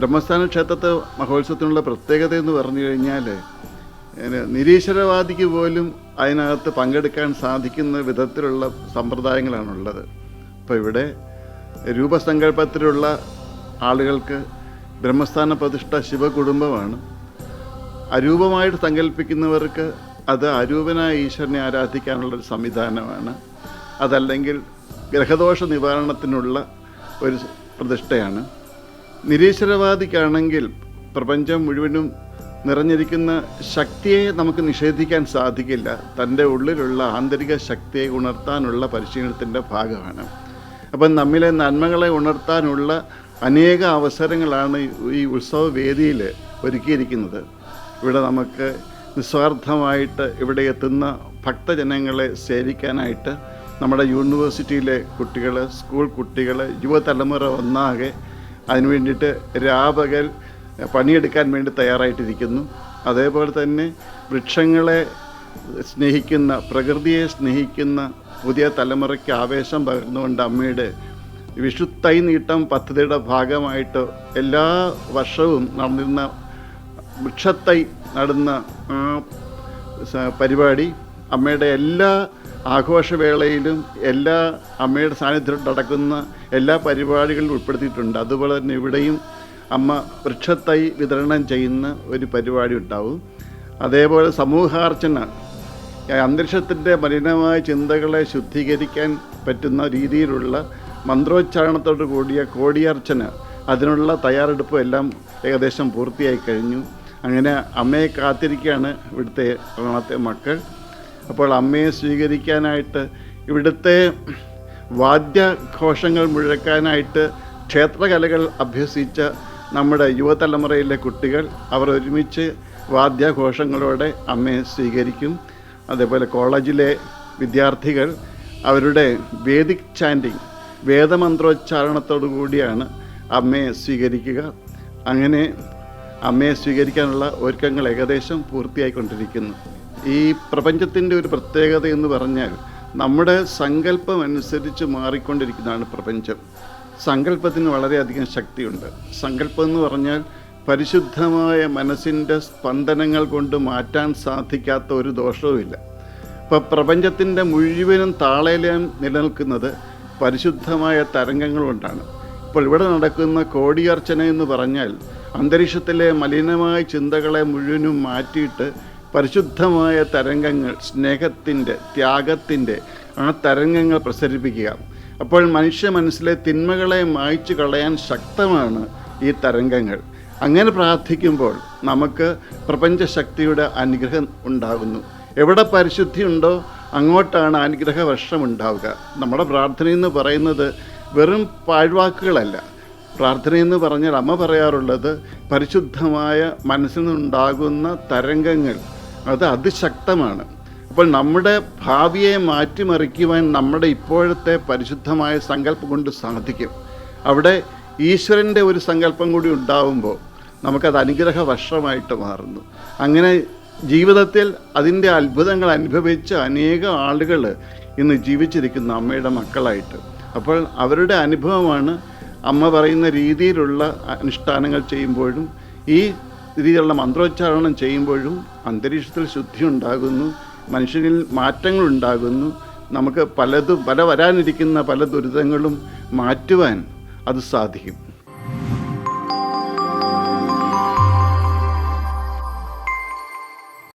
ബ്രഹ്മസ്ഥാന ക്ഷേത്രത്തെ മഹോത്സവത്തിനുള്ള പ്രത്യേകത എന്ന് പറഞ്ഞു കഴിഞ്ഞാൽ നിരീശ്വരവാദിക്ക് പോലും അതിനകത്ത് പങ്കെടുക്കാൻ സാധിക്കുന്ന വിധത്തിലുള്ള സമ്പ്രദായങ്ങളാണുള്ളത്. അപ്പോൾ ഇവിടെ രൂപസങ്കല്പത്തിലുള്ള ആളുകൾക്ക് ബ്രഹ്മസ്ഥാന പ്രതിഷ്ഠ ശിവകുടുംബമാണ്. അരൂപമായിട്ട് സങ്കല്പിക്കുന്നവർക്ക് അത് അരൂപനായ ഈശ്വരനെ ആരാധിക്കാനുള്ളൊരു സംവിധാനമാണ്. അതല്ലെങ്കിൽ ഗ്രഹദോഷ നിവാരണത്തിനുള്ള ഒരു പ്രതിഷ്ഠയാണ്. നിരീശ്വരവാദിക്കാണെങ്കിൽ പ്രപഞ്ചം മുഴുവനും നിറഞ്ഞിരിക്കുന്ന ശക്തിയെ നമുക്ക് നിഷേധിക്കാൻ സാധിക്കില്ല. തൻ്റെ ഉള്ളിലുള്ള ആന്തരിക ശക്തിയെ ഉണർത്താനുള്ള പരിശീലനത്തിൻ്റെ ഭാഗമാണ്. അപ്പം നമ്മിലെ നന്മകളെ ഉണർത്താനുള്ള അനേക അവസരങ്ങളാണ് ഈ ഉത്സവ വേദിയിൽ ഒരുക്കിയിരിക്കുന്നത്. ഇവിടെ നമുക്ക് നിസ്വാർത്ഥമായിട്ട് ഇവിടെ എത്തുന്ന ഭക്തജനങ്ങളെ സേവിക്കാനായിട്ട് നമ്മുടെ യൂണിവേഴ്സിറ്റിയിലെ കുട്ടികൾ, സ്കൂൾ കുട്ടികൾ, യുവതലമുറ ഒന്നാകെ അതിനു വേണ്ടിയിട്ട് രാപകൽ പണിയെടുക്കാൻ വേണ്ടി തയ്യാറായിട്ടിരിക്കുന്നു. അതേപോലെ തന്നെ വൃക്ഷങ്ങളെ സ്നേഹിക്കുന്ന, പ്രകൃതിയെ സ്നേഹിക്കുന്ന പുതിയ തലമുറയ്ക്ക് ആവേശം പകർന്നുകൊണ്ട് അമ്മയുടെ വിഷുത്തൈ നീട്ടം പദ്ധതിയുടെ ഭാഗമായിട്ട് എല്ലാ വർഷവും നടന്നിരുന്ന വൃക്ഷത്തൈ നടുന്ന പരിപാടി അമ്മയുടെ എല്ലാ ആഘോഷവേളയിലും എല്ലാ അമ്മയുടെ സാന്നിധ്യത്തിൽ നടക്കുന്ന എല്ലാ പരിപാടികളിലും ഉൾപ്പെടുത്തിയിട്ടുണ്ട്. അതുപോലെ തന്നെ ഇവിടെയും അമ്മ വൃക്ഷത്തൈ വിതരണം ചെയ്യുന്ന ഒരു പരിപാടി ഉണ്ടാവും. അതേപോലെ സമൂഹാർച്ചന, അന്തരീക്ഷത്തിൻ്റെ മലിനമായ ചിന്തകളെ ശുദ്ധീകരിക്കാൻ പറ്റുന്ന രീതിയിലുള്ള മന്ത്രോച്ചാരണത്തോടു കൂടിയ കോടിയർച്ചന, അതിനുള്ള തയ്യാറെടുപ്പും എല്ലാം ഏകദേശം പൂർത്തിയായി കഴിഞ്ഞു. അങ്ങനെ അമ്മയെ കാത്തിരിക്കുകയാണ് ഇവിടുത്തെ എറണാകുളത്തെ മക്കൾ. അപ്പോൾ അമ്മയെ സ്വീകരിക്കാനായിട്ട് ഇവിടുത്തെ വാദ്യഘോഷങ്ങൾ മുഴക്കാനായിട്ട് ക്ഷേത്രകലകൾ അഭ്യസിച്ച നമ്മുടെ യുവതലമുറയിലെ കുട്ടികൾ അവർ ഒരുമിച്ച് വാദ്യഘോഷങ്ങളോടെ അമ്മയെ സ്വീകരിക്കും. അതേപോലെ കോളേജിലെ വിദ്യാർത്ഥികൾ അവരുടെ വേദിക് ചാൻറ്റിങ്, വേദമന്ത്രോച്ചാരണത്തോടു കൂടിയാണ് അമ്മയെ സ്വീകരിക്കുക. അങ്ങനെ അമ്മയെ സ്വീകരിക്കാനുള്ള ഒരുക്കങ്ങൾ ഏകദേശം പൂർത്തിയായിക്കൊണ്ടിരിക്കുന്നു. ഈ പ്രപഞ്ചത്തിൻ്റെ ഒരു പ്രത്യേകത എന്ന് പറഞ്ഞാൽ നമ്മുടെ സങ്കല്പം അനുസരിച്ച് മാറിക്കൊണ്ടിരിക്കുന്നതാണ് പ്രപഞ്ചം. സങ്കല്പത്തിന് വളരെയധികം ശക്തിയുണ്ട്. സങ്കല്പം എന്ന് പറഞ്ഞാൽ പരിശുദ്ധമായ മനസ്സിൻ്റെ സ്പന്ദനങ്ങൾ കൊണ്ട് മാറ്റാൻ സാധിക്കാത്ത ഒരു ദോഷവുമില്ല. ഇപ്പോൾ പ്രപഞ്ചത്തിൻ്റെ മുഴുവനും താളലയം നിലനിൽക്കുന്നത് പരിശുദ്ധമായ തരംഗങ്ങൾ കൊണ്ടാണ്. ഇപ്പോൾ ഇവിടെ നടക്കുന്ന കോടിയർച്ചന എന്ന് പറഞ്ഞാൽ അന്തരീക്ഷത്തിലെ മലിനമായ ചിന്തകളെ മുഴുവനും മാറ്റിയിട്ട് പരിശുദ്ധമായ തരംഗങ്ങൾ, സ്നേഹത്തിൻ്റെ, ത്യാഗത്തിൻ്റെ ആ തരംഗങ്ങൾ പ്രസരിപ്പിക്കുക. അപ്പോൾ മനുഷ്യ മനസ്സിലെ തിന്മകളെ മായ്ച്ചു കളയാൻ ശക്തമാണ് ഈ തരംഗങ്ങൾ. അങ്ങനെ പ്രാർത്ഥിക്കുമ്പോൾ നമുക്ക് പ്രപഞ്ചശക്തിയുടെ അനുഗ്രഹം ഉണ്ടാകുന്നു. എവിടെ പരിശുദ്ധി ഉണ്ടോ അങ്ങോട്ടാണ് അനുഗ്രഹവർഷം ഉണ്ടാവുക. നമ്മുടെ പ്രാർത്ഥനയെന്ന് പറയുന്നത് വെറും പാഴ്വാക്കുകളല്ല. പ്രാർത്ഥനയെന്ന് പറഞ്ഞാൽ അമ്മ പറയാറുള്ളത് പരിശുദ്ധമായ മനസ്സിൽ നിന്നുണ്ടാകുന്ന തരംഗങ്ങൾ അത് അതിശക്തമാണ്. അപ്പോൾ നമ്മുടെ ഭാവിയെ മാറ്റിമറിക്കുവാൻ നമ്മുടെ ഇപ്പോഴത്തെ പരിശുദ്ധമായ സങ്കല്പം കൊണ്ട് സാധിക്കും. അവിടെ ഈശ്വരൻ്റെ ഒരു സങ്കല്പം കൂടി ഉണ്ടാവുമ്പോൾ നമുക്കത് അനുഗ്രഹ വർഷമായിട്ട് മാറുന്നു. അങ്ങനെ ജീവിതത്തിൽ അതിൻ്റെ അത്ഭുതങ്ങൾ അനുഭവിച്ച അനേക ആളുകൾ ഇന്ന് ജീവിച്ചിരിക്കുന്ന അമ്മയുടെ മക്കളായിട്ട്. അപ്പോൾ അവരുടെ അനുഭവമാണ് അമ്മ പറയുന്ന രീതിയിലുള്ള അനുഷ്ഠാനങ്ങൾ ചെയ്യുമ്പോഴും ഈ രീതിയിലുള്ള മന്ത്രോച്ചാരണം ചെയ്യുമ്പോഴും അന്തരീക്ഷത്തിൽ ശുദ്ധി ഉണ്ടാകുന്നു, മനുഷ്യനിൽ മാറ്റങ്ങൾ ഉണ്ടാകുന്നു. നമുക്ക് വരാനിരിക്കുന്ന പല ദുരിതങ്ങളും മാറ്റുവാൻ അത് സാധിക്കും.